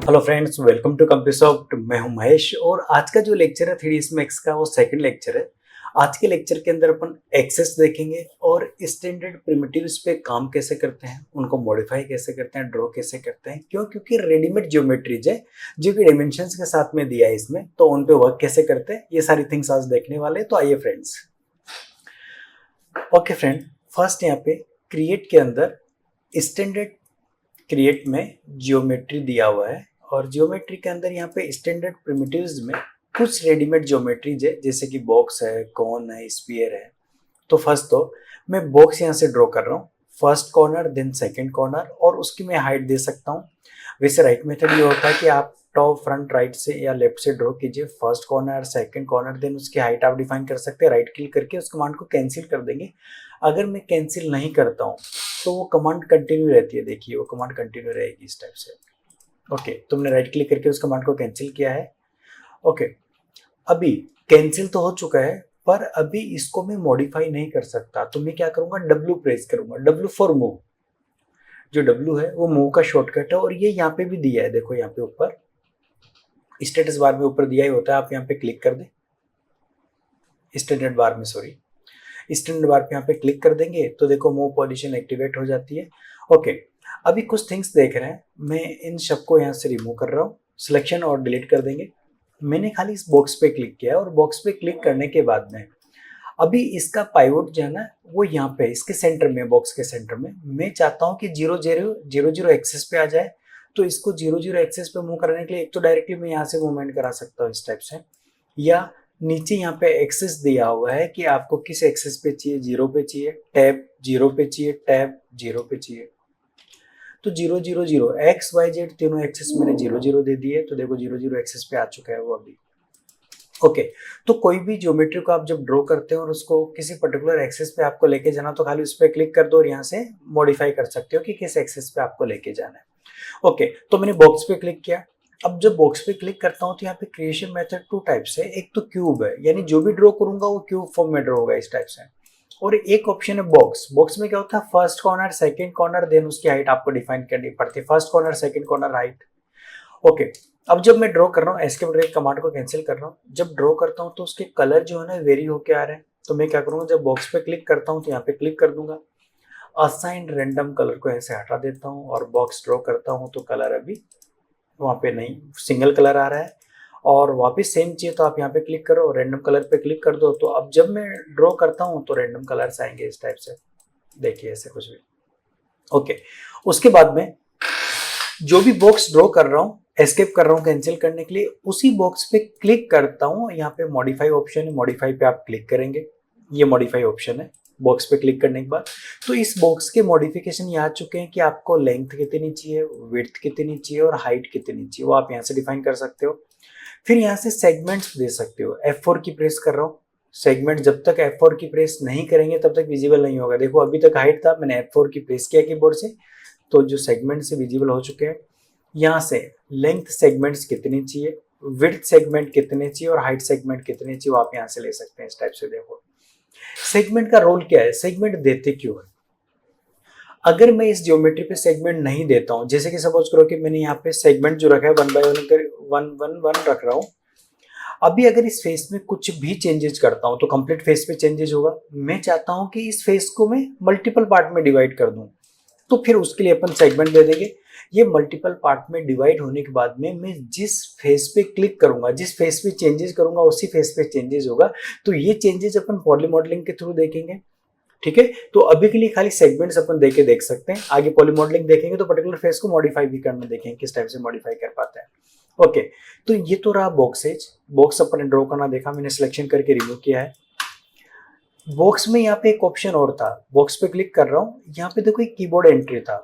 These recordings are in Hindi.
Hello friends, welcome to Compusoft. मैं हूं महेश और आज का जो लेक्चर है 3ds मैक्स का वो सेकंड लेक्चर है। आज के लेक्चर के अंदर अपन एक्सेस देखेंगे और स्टैंडर्ड प्रिमिटिव्स पे काम कैसे करते हैं, उनको मॉडिफाई कैसे करते हैं, ड्रॉ कैसे करते हैं। क्योंकि रेडीमेड ज्योमेट्रीज है जो कि डायमेंशंस के साथ में दिया है इसमें, तो उन पे वर्क कैसे करते हैं ये सारी थिंग्स आज देखने वाले हैं। तो आइए फ्रेंड्स। ओके फ्रेंड, फर्स्ट यहाँ पे क्रिएट के अंदर स्टैंडर्ड क्रिएट में जियोमेट्री दिया हुआ है और जियोमेट्री के अंदर यहाँ पे स्टैंडर्ड प्रिमिटिव्स में कुछ रेडीमेड जियोमेट्रीज है, जैसे कि बॉक्स है, कॉन है, स्फीयर है। तो फर्स्ट तो मैं बॉक्स यहाँ से ड्रॉ कर रहा हूँ, first corner then second corner, और उसकी मैं हाइट दे सकता हूँ। वैसे राइट मेथड ये होता है कि आप टॉप फ्रंट राइट से या लेफ्ट से ड्रॉ कीजिए, first corner second corner, then उसकी हाइट आप डिफाइन कर सकते हैं। राइट क्लिक करके उस कमांड को कैंसिल कर देंगे। अगर मैं कैंसिल नहीं करता हूँ तो वो कमांड कंटिन्यू रहती है। देखिए वो कमांड कंटिन्यू रहेगी इस टाइप से। ओके, तुमने राइट क्लिक करके उस कमांड को कैंसिल किया है। ओके, अभी कैंसिल तो हो चुका है, पर अभी इसको मैं मॉडिफाई नहीं कर सकता। तो मैं क्या करूंगा, W प्रेस करूंगा, W फॉर मूव। जो W है वो मूव का शॉर्टकट है और ये यहाँ पे भी दिया है। देखो यहाँ पे ऊपर स्टेटस बार में ऊपर दिया ही होता है। आप यहाँ पे क्लिक कर दें, स्टैंडर्ड बार में, सॉरी, स्टैंडर्ड बार पे यहाँ पे क्लिक कर देंगे तो देखो मूव पोजीशन एक्टिवेट हो जाती है। ओके, अभी कुछ थिंग्स देख रहे हैं। मैं इन सब को यहाँ से रिमूव कर रहा हूँ, सिलेक्शन और डिलीट कर देंगे। मैंने खाली इस बॉक्स पे क्लिक किया और बॉक्स पे क्लिक करने के बाद में अभी इसका पाइवोट जो है ना वो यहाँ पे इसके सेंटर में, बॉक्स के सेंटर में मैं चाहता हूँ कि 0 0 एक्सेस पे आ जाए। तो इसको 0 0 एक्सेस पे मूव करने के लिए एक तो डायरेक्टली मैं यहाँ से मूवमेंट करा सकता हूँ इस टाइप से, या नीचे यहाँ पे एक्सेस दिया हुआ है कि आपको किस एक्सेस पे चाहिए, 0 पे चाहिए, टैब 0 पे चाहिए, टैब 0 पे चाहिए। तो 0 0 0 एक्स वाई जेड तीनों एक्सेस मैंने 0 0 दे दिए। तो देखो 0 0 एक्सेस पे आ चुका है वो अभी। ओके, तो कोई भी ज्योमेट्री को आप जब ड्रॉ करते हो और उसको किसी पर्टिकुलर एक्सेस पे आपको लेके जाना, तो खाली उस पर क्लिक कर दो और यहाँ से मॉडिफाई कर सकते हो कि किस एक्सेस पे आपको लेके जाना है। ओके, तो मैंने बॉक्स पे क्लिक किया। अब जब बॉक्स पे क्लिक करता हूँ तो यहाँ पे क्रिएशन मेथड टू टाइप्स है। एक तो क्यूब है, यानी जो भी ड्रॉ करूंगा वो क्यूब फॉर्म में ड्रॉ होगा इस टाइप से। और एक ऑप्शन है बॉक्स। बॉक्स में क्या होता है, first corner second corner, then उसकी हाइट आपको डिफाइन करनी पड़ती है, first corner second corner height. Okay, अब जब मैं ड्रॉ कर रहा हूँ, एस्केप ब्रेक कमांड को कैंसिल कर रहा हूँ, जब ड्रॉ करता हूँ तो उसके कलर जो है ना वेरी होके आ रहे हैं। तो मैं क्या करूँगा, जब बॉक्स पे क्लिक करता हूँ तो यहाँ पे क्लिक कर दूंगा, असाइन रैंडम कलर को ऐसे हटा देता हूँ और बॉक्स ड्रॉ करता हूँ तो कलर अभी वहाँ पे नहीं, सिंगल कलर आ रहा है। और वापस सेम चाहिए तो आप यहाँ पे क्लिक करो, रैंडम कलर पे क्लिक कर दो। तो अब जब मैं ड्रॉ करता हूँ तो रैंडम कलर्स आएंगे इस टाइप से। देखिए ऐसे कुछ भी। ओके, उसके बाद में जो भी बॉक्स ड्रॉ कर रहा हूँ, एस्केप कर रहा हूँ कैंसिल करने के लिए, उसी बॉक्स पे क्लिक करता हूँ। यहाँ पे मॉडिफाई ऑप्शन है, मॉडिफाई पे आप क्लिक करेंगे, ये मॉडिफाई ऑप्शन है। बॉक्स पे क्लिक करने के बाद तो इस बॉक्स के मॉडिफिकेशन ये आ चुके हैं कि आपको लेंथ कितनी चाहिए, विड्थ कितनी चाहिए और हाइट कितनी चाहिए, वो आप यहाँ से डिफाइन कर सकते हो। फिर यहाँ से सेगमेंट्स दे सकते हो। F4 की प्रेस कर रहा हूँ। सेगमेंट जब तक F4 की प्रेस नहीं करेंगे तब तक विजिबल नहीं होगा। देखो अभी तक हाइट था, मैंने F4 की प्रेस किया कीबोर्ड से तो जो सेगमेंट से विजिबल हो चुके हैं। यहाँ से लेंथ सेगमेंट्स कितनी चाहिए, विड्थ सेगमेंट कितने चाहिए और हाइट सेगमेंट कितने चाहिए वो आप यहाँ से ले सकते हैं इस टाइप से। देखो सेगमेंट का रोल क्या है, सेगमेंट देते क्यों है। अगर मैं इस ज्योमेट्री पे सेगमेंट नहीं देता हूँ, जैसे कि सपोज करो कि मैंने यहाँ पे सेगमेंट जो रखा है 1 बाय 1 रख रहा हूँ। अभी अगर इस फेस में कुछ भी चेंजेस करता हूँ तो कंप्लीट फेस पे चेंजेस होगा। मैं चाहता हूँ कि इस फेस को मैं मल्टीपल पार्ट में डिवाइड कर दूं, तो फिर उसके लिए अपन सेगमेंट दे देंगे। ये मल्टीपल पार्ट में डिवाइड होने के बाद में मैं जिस फेस पे क्लिक करूंगा, जिस फेस पे चेंजेस करूंगा उसी फेस पे चेंजेस होगा। तो ये चेंजेस अपन पॉली मॉडलिंग के थ्रू देखेंगे। ठीक है, तो अभी के लिए खाली सेगमेंट्स अपन देख के देख सकते हैं। आगे पॉली मॉडलिंग देखेंगे तो पर्टिकुलर फेस को मॉडिफाई भी करना देखेंगे किस टाइप से मॉडिफाई कर पाते हैं। ओके, तो ये तो रहा बॉक्सेज। बॉक्स अपने ड्रॉ करना देखा, मैंने सिलेक्शन करके रिमूव किया है। बॉक्स में यहाँ पे एक ऑप्शन और था, बॉक्स पे क्लिक कर रहा हूँ, यहाँ पे देखो एक कीबोर्ड एंट्री था।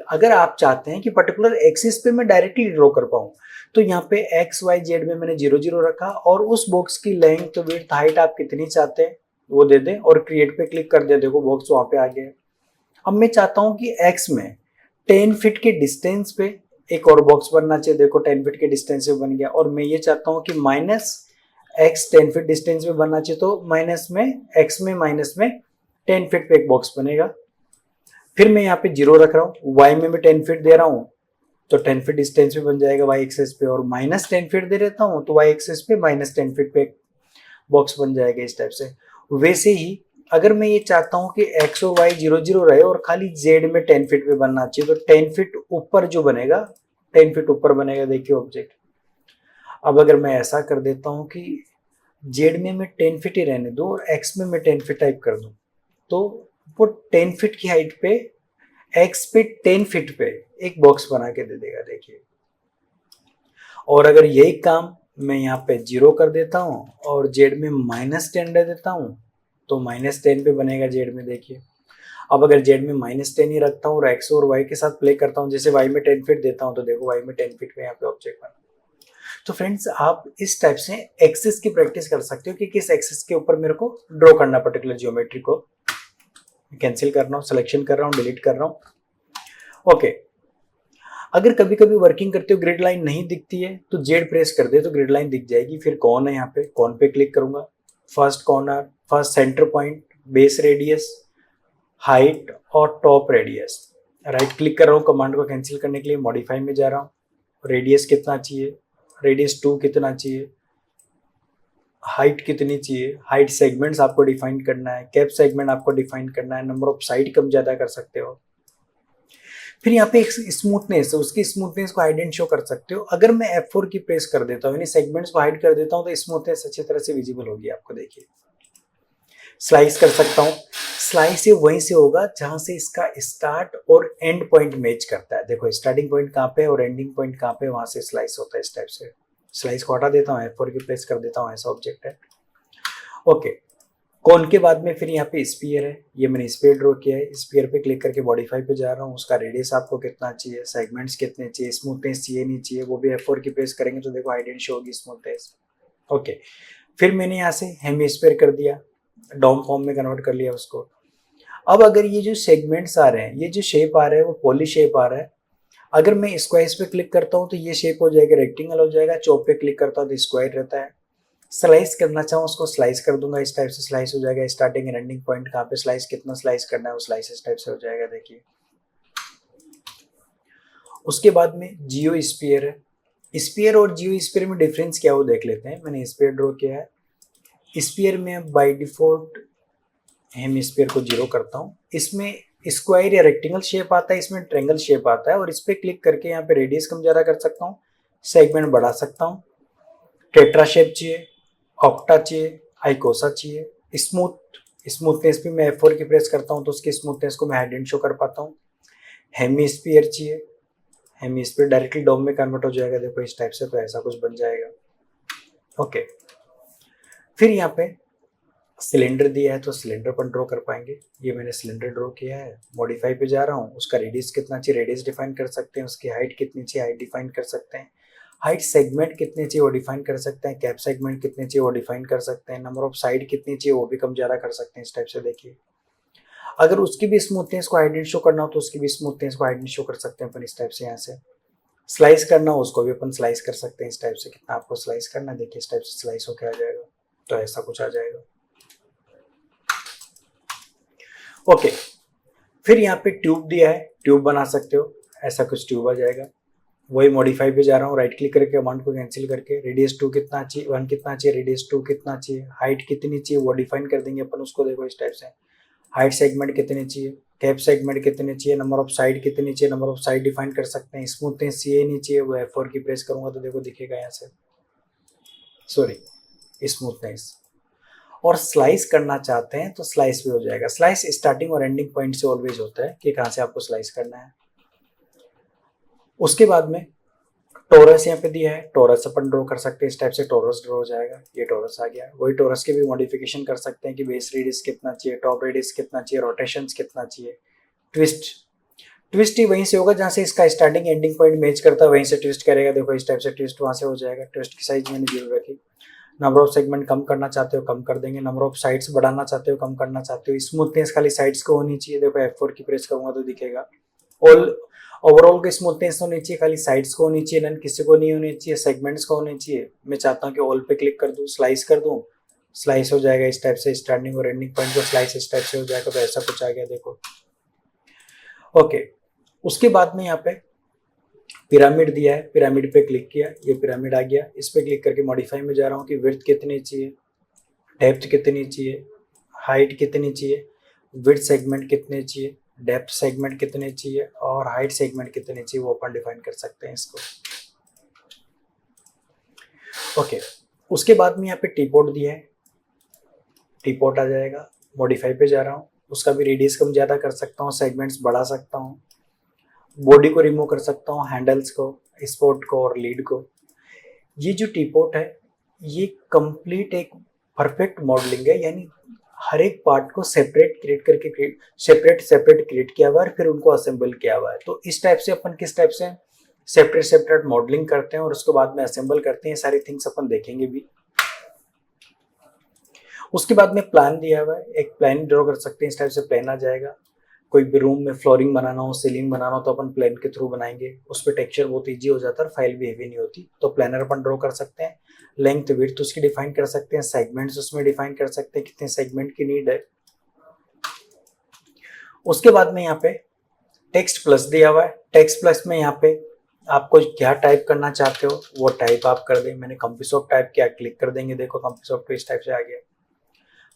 अगर आप चाहते हैं कि पर्टिकुलर एक्सिस पे मैं डायरेक्टली ड्रॉ कर पाऊँ तो यहाँ पे एक्स वाई जेड में मैंने 0 0 रखा और उस बॉक्स की लेंथ विड्थ हाइट आप कितनी चाहते हैं वो दे दें और क्रिएट पे क्लिक कर दे। देखो बॉक्स वहां पे आ गया है। अब मैं चाहता हूँ कि एक्स में 10 फीट के डिस्टेंस पे एक और बॉक्स बनना चाहिए। देखो 10 फीट के डिस्टेंस पे बन गया। और मैं ये चाहता हूँ कि माइनस एक्स 10 फीट डिस्टेंस पे बनना चाहिए, तो माइनस में एक्स में माइनस में 10 फीट पे एक बॉक्स बनेगा। फिर मैं यहाँ पे 0 रख रहा हूँ, वाई में मैं 10 फीट दे रहा हूँ तो 10 फीट डिस्टेंस पे बन जाएगा वाई एक्सेस पे, और माइनस 10 फीट दे देता हूँ तो वाई एक्सेस पे माइनस 10 फीट पे बॉक्स बन जाएगा इस टाइप से। वैसे ही अगर मैं ये चाहता हूँ कि एक्स और वाई 0 0 रहे और खाली जेड में 10 फीट पे बनना चाहिए, तो 10 फीट ऊपर जो बनेगा, 10 फीट ऊपर बनेगा, देखिए ऑब्जेक्ट। अब अगर मैं ऐसा कर देता हूँ कि जेड में मैं 10 फीट ही रहने दूँ और एक्स में मैं 10 फीट टाइप कर दूँ, तो वो 10 फीट की हाइट पे एक्स पे 10 फीट पे एक बॉक्स बना के दे देगा, देखिए। और अगर यही काम मैं यहाँ पे 0 कर देता हूँ और जेड में -10 दे देता हूँ, तो -10 पे बनेगा जेड में, देखिए। अब अगर जेड में -10 ही रखता हूँ और एक्स और वाई के साथ प्ले करता हूँ, जैसे वाई में 10 फीट देता हूँ, तो देखो वाई में 10 फीट पे यहाँ पे ऑब्जेक्ट बना। तो फ्रेंड्स, आप इस टाइप से एक्सिस की प्रैक्टिस कर सकते हो कि किस एक्सिस के ऊपर मेरे को ड्रॉ करना पर्टिकुलर ज्योमेट्री को। कैंसिल कर रहा हूँ, सिलेक्शन कर रहा हूँ, डिलीट कर रहा हूँ। ओके, अगर कभी कभी वर्किंग करते हो ग्रिड लाइन नहीं दिखती है तो जेड प्रेस कर दे तो ग्रिड लाइन दिख जाएगी। फिर कौन है, यहाँ पे कौन पे क्लिक करूंगा, first corner, first centre point, base radius, height और टॉप रेडियस। राइट क्लिक कर रहा हूँ कमांड को कैंसिल करने के लिए, मॉडिफाई में जा रहा हूँ। रेडियस कितना चाहिए, रेडियस 2 कितना चाहिए, हाइट कितनी चाहिए, हाइट सेगमेंट्स आपको डिफाइन करना है, कैप सेगमेंट आपको डिफाइन करना है, नंबर ऑफ साइड कम ज्यादा कर सकते हो। फिर यहाँ पे एक स्मूथनेस, उसकी स्मूथनेस को हाइड एंड शो कर सकते हो। अगर मैं F4 की प्रेस कर देता हूँ, यानी सेगमेंट्स को हाइड कर देता हूँ, तो स्मूथनेस अच्छी तरह से विजिबल होगी आपको, देखिए। स्लाइस कर सकता हूँ, स्लाइस ये वहीं से होगा जहां से इसका स्टार्ट और एंड पॉइंट मैच करता है। देखो स्टार्टिंग पॉइंट कहाँ पे और एंडिंग पॉइंट कहाँ पे, वहां से स्लाइस होता है इस टाइप से। स्लाइस को हटा देता हूँ, F4 की प्रेस कर देता हूँ, ऐसा ऑब्जेक्ट है। ओके, कौन के बाद में फिर यहाँ पे स्पीयर है, ये मैंने स्पीयर ड्रॉ किया है। स्पीयर पे क्लिक करके मॉडिफाई पे जा रहा हूँ। उसका रेडियस आपको कितना चाहिए, सेगमेंट्स कितने चाहिए, स्मूथनेस चाहिए नहीं चाहिए, वो भी F4 की प्रेस करेंगे तो देखो हाइड एंड शो होगी स्मूथनेस। ओके, फिर मैंने यहाँ से हेमिस्फीयर कर दिया, डॉम फॉर्म में कन्वर्ट कर लिया उसको। अब अगर ये जो सेगमेंट्स आ रहे हैं, ये जो शेप आ रहा है वो पॉली शेप आ रहा है। अगर मैं स्क्वायर्स पे क्लिक करता हूँ तो ये शेप हो जाएगा, रेक्टेंगल हो जाएगा। चौप पे क्लिक करता हूँ तो स्क्वायर रहता है। स्लाइस करना चाहूँ उसको स्लाइस कर दूंगा, इस टाइप से स्लाइस हो जाएगा। स्टार्टिंग एंड एंडिंग पॉइंट कहाँ पे स्लाइस, कितना स्लाइस करना है वो स्लाइस इस टाइप से हो जाएगा, देखिए। उसके बाद में जियो स्पीयर है। स्पीयर और जियो स्पीयर में डिफरेंस क्या वो देख लेते हैं। मैंने स्पीयर ड्रॉ किया है। स्पीयर में बाय डिफॉल्ट हेमिस्फीयर को 0 करता हूँ। इसमें स्क्वायर या रेक्टेंगल शेप आता है, इसमें ट्रायंगल शेप आता है। और इस पे क्लिक करके यहाँ पे रेडियस कम ज्यादा कर सकता हूँ, सेगमेंट बढ़ा सकता हूँ। टेट्रा शेप चाहिए, ऑक्टा चाहिए, आइकोसा चाहिए। स्मूथनेस भी मैं F4 की प्रेस करता हूँ तो उसकी स्मूथनेस को मैं हाइड एंड शो कर पाता हूँ। हेमिस्फीयर चाहिए, हेमिस्फीयर डायरेक्टली डोम में कन्वर्ट हो जाएगा, देखो इस टाइप से, तो ऐसा कुछ बन जाएगा। ओके, फिर यहाँ पे सिलेंडर दिया है तो सिलेंडर पर ड्रॉ कर पाएंगे। ये मैंने सिलेंडर ड्रॉ किया है, मॉडिफाई पे जा रहा हूँ। उसका रेडियस कितना चाहिए, रेडियस डिफाइन कर सकते हैं। उसकी हाइट कितनी चाहिए, हाइट डिफाइन कर सकते हैं। हाइट सेगमेंट कितने चाहिए वो डिफाइन कर सकते हैं। कैप सेगमेंट कितने चाहिए वो डिफाइन कर सकते हैं। नंबर ऑफ साइड कितनी चाहिए वो भी कम ज्यादा कर सकते हैं, इस टाइप से, देखिए। अगर उसकी भी स्मूथनेस को हाइड एंड शो करना हो तो उसकी भी स्मूथनेस को हाइड एंड शो कर सकते हैं अपन, इस टाइप से। यहाँ से स्लाइस करना हो उसको भी अपन स्लाइस कर सकते हैं, इस टाइप से। कितना आपको स्लाइस करना है, देखिए इस टाइप से स्लाइस होकर आ जाएगा, तो ऐसा कुछ आ जाएगा। ओके, फिर यहाँ पे ट्यूब दिया है, ट्यूब बना सकते हो, ऐसा कुछ ट्यूब आ जाएगा। वही मॉडिफाई पे जा रहा हूँ, राइट क्लिक करके कमांड को कैंसिल करके रेडियस 2 कितना चाहिए, 1 कितना चाहिए, रेडियस 2 कितना चाहिए, हाइट कितनी चाहिए वो डिफाइन कर देंगे अपन उसको, देखो इस टाइप से। हाइट सेगमेंट कितनी चाहिए, कैप सेगमेंट कितनी चाहिए, नंबर ऑफ साइड कितनी चाहिए, नंबर ऑफ साइड डिफाइन कर सकते हैं। स्मूथनेस चाहिए नहीं चाहिए वो F4 की प्रेस करूंगा तो देखो दिखेगा यहाँ से, सॉरी, स्मूथनेस। और स्लाइस करना चाहते हैं तो स्लाइस भी हो जाएगा। स्लाइस स्टार्टिंग और एंडिंग पॉइंट से ऑलवेज होता है कि कहाँ से आपको स्लाइस करना है। उसके बाद में टोरस यहाँ पे दिया है, टोरस अपन ड्रॉ कर सकते हैं, इस टाइप से टोरस ड्रॉ हो जाएगा। ये टोरस आ गया। वही टोरस के भी मॉडिफिकेशन कर सकते हैं कि बेस रेडियस कितना चाहिए, टॉप रेडियस कितना चाहिए, रोटेशंस कितना चाहिए। ट्विस्ट ही वहीं से होगा जहाँ से इसका स्टार्टिंग एंडिंग पॉइंट मैच करता है, वहीं से ट्विस्ट करेगा, देखो इस टाइप से ट्विस्ट वहां से हो जाएगा। ट्विस्ट की साइज मैंने 0 रखी। नंबर ऑफ सेगमेंट कम करना चाहते हो कम कर देंगे, नंबर ऑफ साइड्स बढ़ाना चाहते हो कम करना चाहते हो। स्मूथनेस खाली साइड्स को होनी चाहिए, देखो F4 की प्रेस करूंगा तो दिखेगा। ऑल ओवरऑल की स्मूथनेस होनी चाहिए, खाली साइड्स को होनी चाहिए, नन किसी को नहीं होनी चाहिए, सेगमेंट्स को होनी चाहिए। मैं चाहता हूँ कि ऑल पे क्लिक कर दूँ, स्लाइस कर दूँ, स्लाइस हो जाएगा इस टाइप से। स्टार्टिंग और एंडिंग पॉइंट को स्लाइस इस टाइप से हो जाएगा, तो ऐसा कुछ आ गया, देखो। ओके, उसके बाद में यहाँ पे पिरामिड दिया है, पिरामिड पे क्लिक किया, ये पिरामिड आ गया। इस पे क्लिक करके मॉडिफाई में जा रहा हूँ कि विड्थ कितनी चाहिए, डेप्थ कितनी चाहिए, हाइट कितनी चाहिए, विड्थ सेगमेंट कितने चाहिए, डेप्थ सेगमेंट कितने चाहिए और हाइट सेगमेंट कितने चाहिए, वो अपन डिफाइन कर सकते हैं इसको। ओके, उसके बाद में यहाँ पे टीपोर्ट दिया है, टीपोर्ट आ जाएगा। मॉडिफाई पे जा रहा हूँ, उसका भी रेडियस कम ज़्यादा कर सकता हूँ, सेगमेंट्स बढ़ा सकता हूँ, बॉडी को रिमूव कर सकता हूँ, हैंडल्स को, स्पोर्ट को और लीड को। ये जो टीपोर्ट है ये कंप्लीट एक परफेक्ट मॉडलिंग है, यानी हर एक पार्ट को सेपरेट क्रिएट करके सेपरेट क्रिएट किया हुआ है और फिर उनको असेंबल किया हुआ है। तो इस टाइप से अपन किस टाइप से सेपरेट मॉडलिंग करते हैं और उसके बाद में असेंबल करते हैं, सारी थिंग्स अपन देखेंगे भी। उसके बाद में प्लान दिया हुआ है, एक प्लान ड्रॉ कर सकते हैं, इस टाइप से प्लान आ जाएगा। कोई भी रूम में फ्लोरिंग बनाना हो, सीलिंग बनाना हो तो अपन प्लान के थ्रू बनाएंगे, उस पर टेक्सचर बहुत ईजी हो जाता है और फाइल भी हेवी नहीं होती। तो प्लानर अपन ड्रॉ कर सकते हैं, लेंथ विड्थ उसकी डिफाइन कर सकते हैं, सेगमेंट्स उसमें डिफाइन कर सकते हैं कितने सेगमेंट की नीड है। उसके बाद में यहाँ पे टेक्स्ट प्लस दिया हुआ है, टेक्स्ट प्लस में यहाँ पे आपको क्या टाइप करना चाहते हो वो टाइप आप कर दें। मैंने कंप्यूसॉफ्ट टाइप किया, क्लिक कर देंगे, देखो कंप्यूसॉफ्ट इस टाइप से आ गया।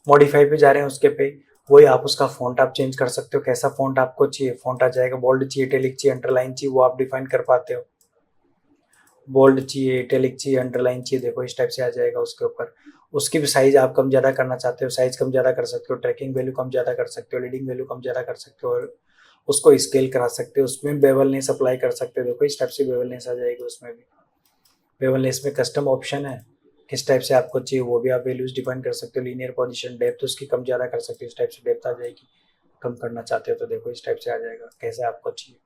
मॉडिफाई पे जा रहे हैं, उसके पे वही आप उसका फॉन्ट आप चेंज कर सकते हो, कैसा फॉन्ट आपको चाहिए, फॉन्ट आ जाएगा। बोल्ड चाहिए, इटैलिक चाहिए, अंडरलाइन चाहिए, वो आप डिफाइन कर पाते हो। बोल्ड चाहिए, इटैलिक चाहिए, अंडरलाइन चाहिए, देखो इस टाइप से आ जाएगा उसके ऊपर। उसकी भी साइज आप कम ज़्यादा करना चाहते हो, साइज कम ज़्यादा कर सकते हो, ट्रैकिंग वैल्यू कम ज़्यादा कर सकते हो, लीडिंग वैल्यू कम ज़्यादा कर सकते हो और उसको स्केल करा सकते हो। उसमें बेवलनेस अप्लाई कर सकते हो, देखो इस टाइप से बेवलनेस आ जाएगी। उसमें भी बेवलनेस में कस्टम ऑप्शन है, किस टाइप से आपको चाहिए वो भी आप वैल्यूज डिफाइन कर सकते हो। लीनियर पोजीशन, डेप्थ उसकी कम ज़्यादा कर सकते हो, इस टाइप से डेप्थ आ जाएगी। कम करना चाहते हो तो देखो इस टाइप से आ जाएगा, कैसे आपको चाहिए।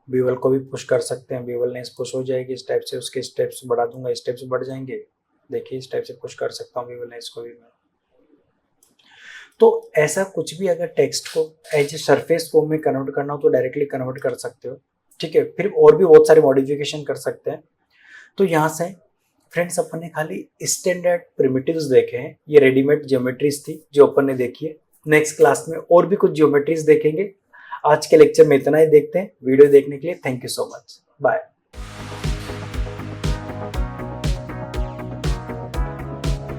बीवल को भी पुश कर सकते हैं, बीवलनेस पुश हो जाएगी इस टाइप से, उसके स्टेप्स बढ़ा दूंगा, स्टेप्स बढ़ जाएंगे। देखिए इस टाइप से पुश कर सकता हूँ बीवलनेस को भी मैं। तो ऐसा कुछ भी अगर टेक्स्ट को एज ए सरफेस फॉर्म में कन्वर्ट करना हो तो डायरेक्टली कन्वर्ट कर सकते हो, ठीक है। फिर और भी बहुत सारे मॉडिफिकेशन कर सकते हैं। तो यहाँ से फ्रेंड्स अपन ने खाली स्टैंडर्ड प्रिमिटिव्स देखे हैं, ये रेडीमेड ज्योमेट्रीज थी जो अपन ने देखी है। नेक्स्ट क्लास में और भी कुछ ज्योमेट्रीज देखेंगे। आज के लेक्चर में इतना ही, देखते हैं। वीडियो देखने के लिए thank you so much, bye.